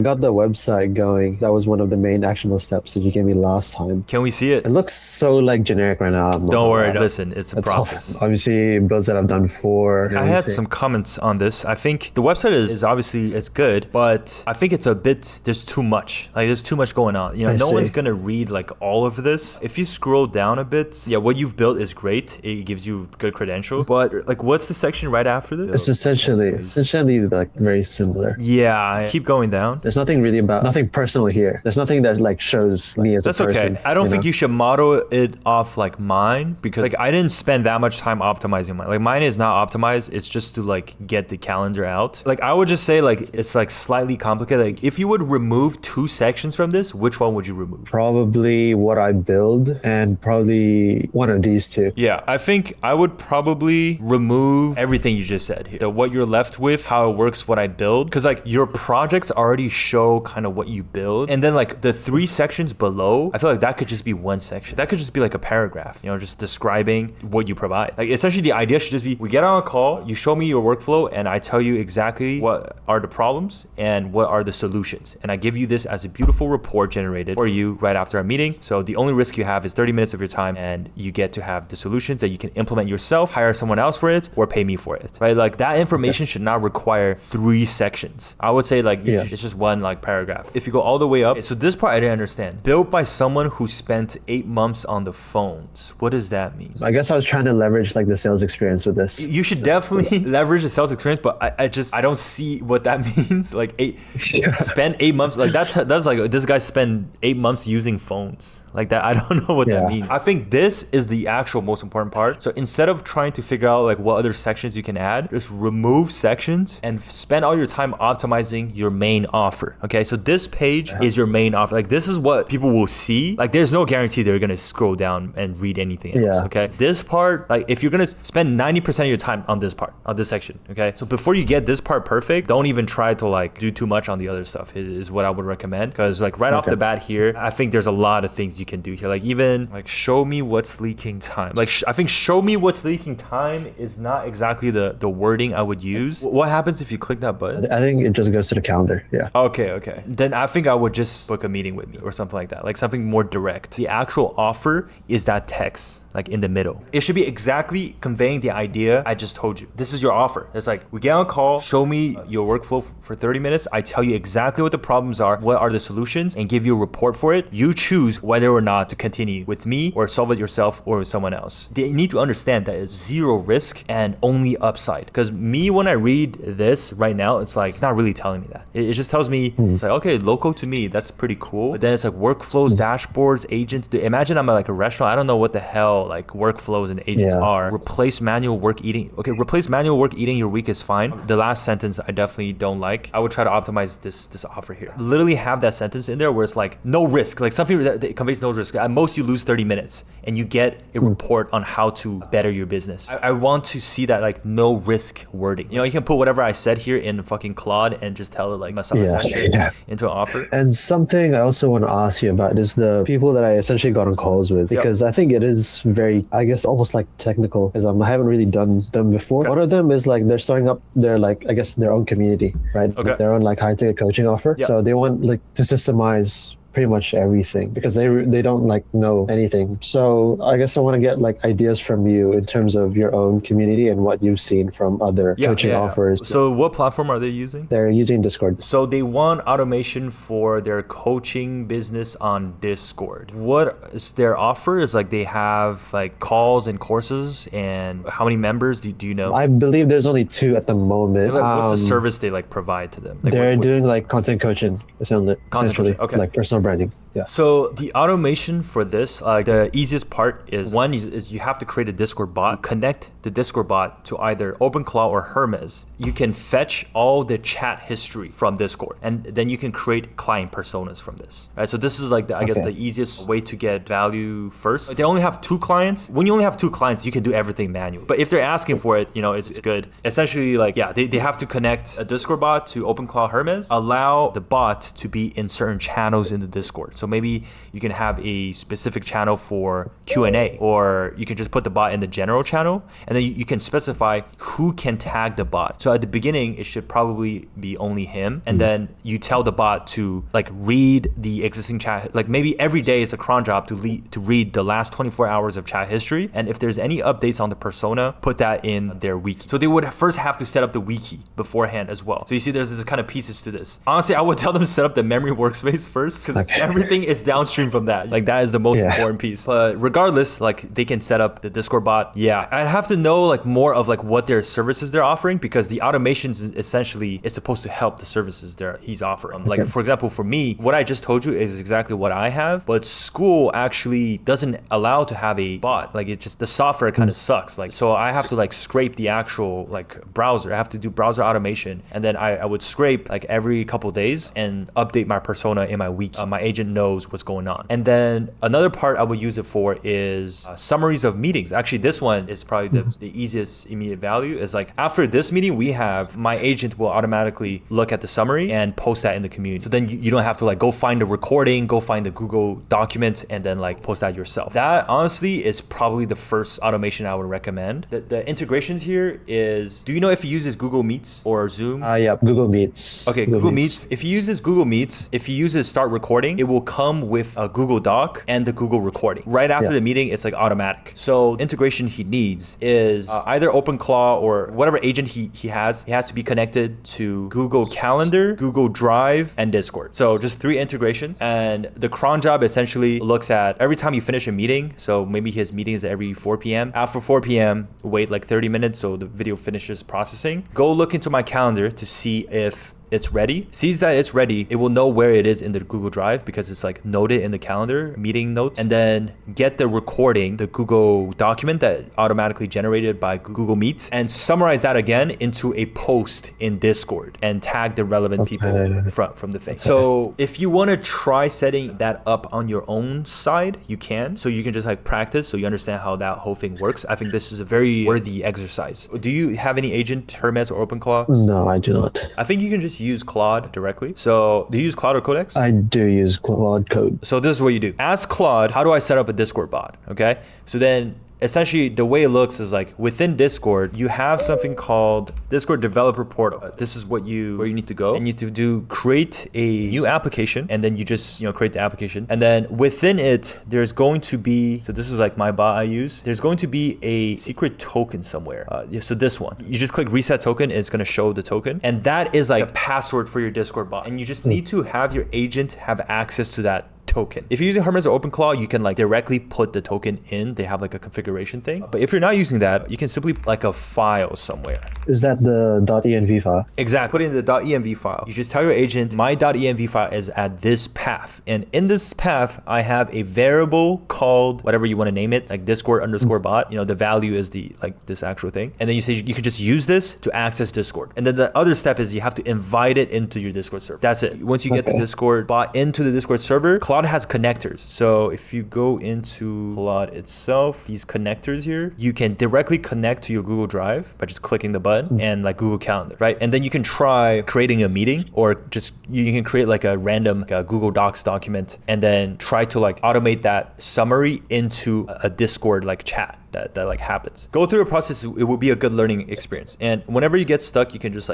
Got the website going. That was one of the main actionable steps that you gave me last time. Can we see it? It looks so like generic right now. Don't worry. Listen, it's a process. Obviously, builds that I've done before. I had some comments on this. I think the website is obviously it's good, but I think it's a bit, there's too much. Like there's too much going on. You know, no one's going to read like all of this. If you scroll down a bit, yeah, what you've built is great. It gives you good credential. But like what's the section right after this? It's essentially like very similar. Yeah, keep going down. There's nothing really nothing personal here. There's nothing that like shows me as a person. That's okay. I don't think you should model it off like mine because like I didn't spend that much time optimizing mine. Like mine is not optimized. It's just to like get the calendar out. Like I would just say like it's like slightly complicated. Like if you would remove 2 sections from this, which one would you remove? Probably what I build and probably one of these 2. Yeah, I think I would probably remove everything you just said here. What you're left with, how it works, what I build. Because like your projects already show kind of what you build. And then like the 3 sections below, I feel like that could just be one section. That could just be like a paragraph, you know, just describing what you provide. Like essentially the idea should just be, we get on a call, you show me your workflow and I tell you exactly what are the problems and what are the solutions. And I give you this as a beautiful report generated for you right after our meeting. So the only risk you have is 30 minutes of your time and you get to have the solutions that you can implement yourself, hire someone else for it, or pay me for it, right? Like that information should not require 3 sections. I would say like it's just one like paragraph. If you go all the way up, so this part I didn't understand. Built by someone who spent 8 months on the phones. What does that mean? I guess I was trying to leverage like the sales experience with this. You should definitely leverage the sales experience, but I don't see what that means. Like spend 8 months, like that's like this guy spent 8 months using phones. Like that, I don't know what that means. I think this is the actual most important part. So instead of trying to figure out like what other sections you can add, just remove sections and spend all your time optimizing your main offer. Okay, so this page is your main offer. Like this is what people will see. Like there's no guarantee they're gonna scroll down and read anything else. Okay, this part, like if you're gonna spend 90% of your time on this part, on this section. Okay, so before you get this part perfect, don't even try to like do too much on the other stuff. Is what I would recommend, because like right off the bat here, I think there's a lot of things you can do here. Like even like show me what's leaking time. Like I think show me what's leaking time is not exactly the wording I would use. What happens if you click that button? I think it just goes to the calendar. Yeah. Okay. Then I think I would just book a meeting with me or something like that. Like something more direct. The actual offer is that text like in the middle. It should be exactly conveying the idea I just told you. This is your offer. It's like we get on a call, show me your workflow for 30 minutes. I tell you exactly what the problems are, what are the solutions, and give you a report for it. You choose whether or not to continue with me or solve it yourself or with someone else. They need to understand that it's 0 risk and only upside. Because me, when I read this right now, it's like, it's not really telling me that. It just tells me, it's like, okay, local to me, that's pretty cool. But then it's like workflows, dashboards, agents. Imagine I'm at like a restaurant. I don't know what the hell like workflows and agents are. Replace manual work eating. Okay, replace manual work eating your week is fine. The last sentence I definitely don't like. I would try to optimize this offer here. Literally have that sentence in there where it's like no risk, like something that conveys no risk. At most you lose 30 minutes and you get a report on how to better your business. I want to see that like no risk wording. You know, you can put whatever I said here in fucking Claude and just tell it like massage into an offer. And something I also want to ask you about is the people that I essentially got on calls with, because I think it is very, I guess, almost like technical, because I haven't really done them before. One of them is like they're starting up their like, I guess, their own community, right? Their own like high ticket coaching offer. So they want like to systemize pretty much everything because they don't like know anything. So I guess I want to get like ideas from you in terms of your own community and what you've seen from other coaching offers. So what platform are they using? They're using Discord. So they want automation for their coaching business on Discord. What is their offer? Is like they have like calls and courses, and how many members do you know? I believe there's only 2 at the moment. Like, what's the service they like provide to them? Like, they're doing like content coaching essentially, like personal branding. Yeah. So the automation for this, the easiest part is one is you have to create a Discord bot, connect the Discord bot to either OpenClaw or Hermes. You can fetch all the chat history from Discord, and then you can create client personas from this. Right. So this is like I guess the easiest way to get value first. Like they only have 2 clients. When you only have 2 clients, you can do everything manually. But if they're asking for it, you know, it's good. Essentially, like they have to connect a Discord bot to OpenClaw Hermes, allow the bot to be in certain channels in the Discord. So maybe you can have a specific channel for Q&A, or you can just put the bot in the general channel, and then you can specify who can tag the bot. So at the beginning, it should probably be only him, and then you tell the bot to like read the existing chat. Like maybe every day is a cron job to read the last 24 hours of chat history, and if there's any updates on the persona, put that in their wiki. So they would first have to set up the wiki beforehand as well. So you see there's this kind of pieces to this. Honestly, I would tell them to set up the memory workspace first, because everything is downstream from that. Like that is the most important piece. But regardless, like they can set up the Discord bot. Yeah, I'd have to know like more of like what their services they're offering, because the automations essentially is supposed to help the services he's offering. Like for example, for me, what I just told you is exactly what I have, but school actually doesn't allow to have a bot. Like it just, the software kind of sucks. Like, so I have to like scrape the actual like browser. I have to do browser automation, and then I would scrape like every couple days and update my persona in my wiki. My agent knows what's going on. And then another part I would use it for is summaries of meetings. Actually, this one is probably the easiest immediate value. Is like after this meeting we have, my agent will automatically look at the summary and post that in the community. So then you don't have to like go find the recording, go find the Google document, and then like post that yourself. That honestly is probably the first automation I would recommend. The integrations here is, do you know if he uses Google Meets or Zoom? Yeah, Google Meets. Okay, Google Meets. If he uses Google Meets, if he uses start recording, it will come with a Google Doc and the Google recording. Right after the meeting, it's like automatic. So integration he needs is either OpenClaw or whatever agent he has. He has to be connected to Google Calendar, Google Drive, and Discord. So just 3 integrations. And the cron job essentially looks at every time you finish a meeting. So maybe his meeting is every 4 p.m. After 4 p.m., wait like 30 minutes so the video finishes processing. Go look into my calendar to see if it's ready. Sees that it's ready, it will know where it is in the Google Drive because it's like noted in the calendar, meeting notes, and then get the recording, the Google document that automatically generated by Google Meet, and summarize that again into a post in Discord and tag the relevant people from the thing. So if you want to try setting that up on your own side, you can. So you can just like practice so you understand how that whole thing works. I think this is a very worthy exercise. Do you have any agent, Hermes or OpenClaw? No, I do not. I think you can just use Claude directly. So do you use Claude or Codex? I do use Claude Code. So this is what you do. Ask Claude, how do I set up a Discord bot? Okay. So then essentially the way it looks is like within Discord, you have something called Discord developer portal. This is where you need to go, and you need to create a new application, and then you just, create the application. And then within it, there's going to be, so this is like my bot I use. There's going to be a secret token somewhere. So this one, you just click reset token, it's going to show the token. And that is like a password for your Discord bot. And you just need to have your agent have access to that token. If you're using Hermes or OpenClaw, you can like directly put the token in. They have like a configuration thing. But if you're not using that, you can simply like a file somewhere. Is that the .env file? Exactly. Put in the .env file. You just tell your agent, my .env file is at this path. And in this path, I have a variable called whatever you want to name it, like Discord _ bot. The value is the like this actual thing. And then you say you could just use this to access Discord. And then the other step is you have to invite it into your Discord server. That's it. Once you get the Discord bot into the Discord server, Claude has connectors. So if you go into Claude itself, these connectors here, you can directly connect to your Google Drive by just clicking the button and like Google Calendar, right? And then you can try creating a meeting, or just you can create like a random Google Docs document and then try to like automate that summary into a Discord like chat. That like happens. Go through a process. It will be a good learning experience. And whenever you get stuck, you can just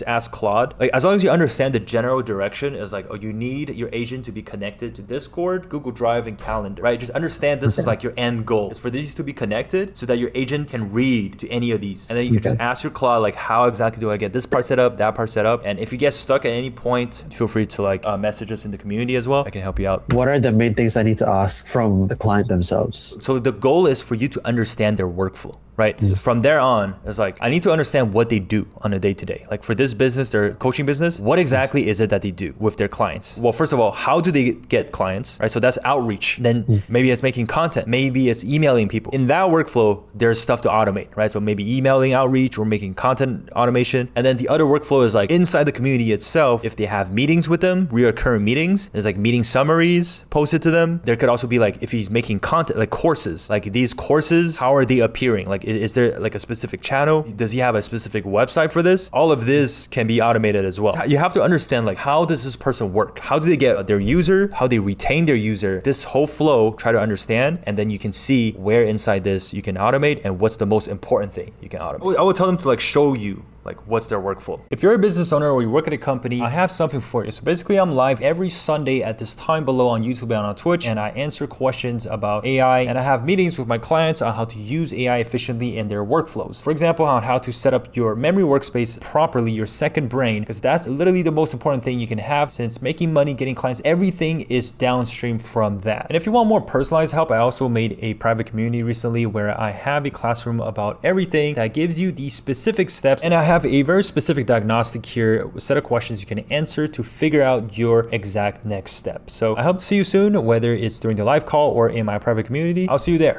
ask Claude. Like as long as you understand the general direction is like, you need your agent to be connected to Discord, Google Drive, and Calendar, right? Just understand this is like your end goal. It's for these to be connected so that your agent can read to any of these. And then you can just ask your Claude like, how exactly do I get this part set up, that part set up? And if you get stuck at any point, feel free to like message us in the community as well. I can help you out. What are the main things I need to ask from the client themselves? So the goal is for you to understand their workflow, right? From there on, it's like, I need to understand what they do on a day-to-day. Like for this business, their coaching business, what exactly is it that they do with their clients? Well, first of all, how do they get clients, right? So that's outreach. Then maybe it's making content. Maybe it's emailing people. In that workflow, there's stuff to automate, right? So maybe emailing outreach or making content automation. And then the other workflow is like inside the community itself, if they have meetings with them, recurring meetings, there's like meeting summaries posted to them. There could also be like, if he's making content, like courses, like these courses, how are they appearing? Like Is there like a specific channel? Does he have a specific website for this? All of this can be automated as well. You have to understand like, how does this person work? How do they get their user? How they retain their user? This whole flow, try to understand, and then you can see where inside this you can automate and what's the most important thing you can automate. I would tell them to like show you like what's their workflow. If you're a business owner or you work at a company, I have something for you. So basically I'm live every Sunday at this time below on YouTube and on Twitch, and I answer questions about AI, and I have meetings with my clients on how to use AI efficiently in their workflows. For example, on how to set up your memory workspace properly, your second brain, because that's literally the most important thing you can have, since making money, getting clients, everything is downstream from that. And if you want more personalized help, I also made a private community recently where I have a classroom about everything that gives you these specific steps, and I have a very specific diagnostic here, a set of questions you can answer to figure out your exact next step. So I hope to see you soon, whether it's during the live call or in my private community. I'll see you there.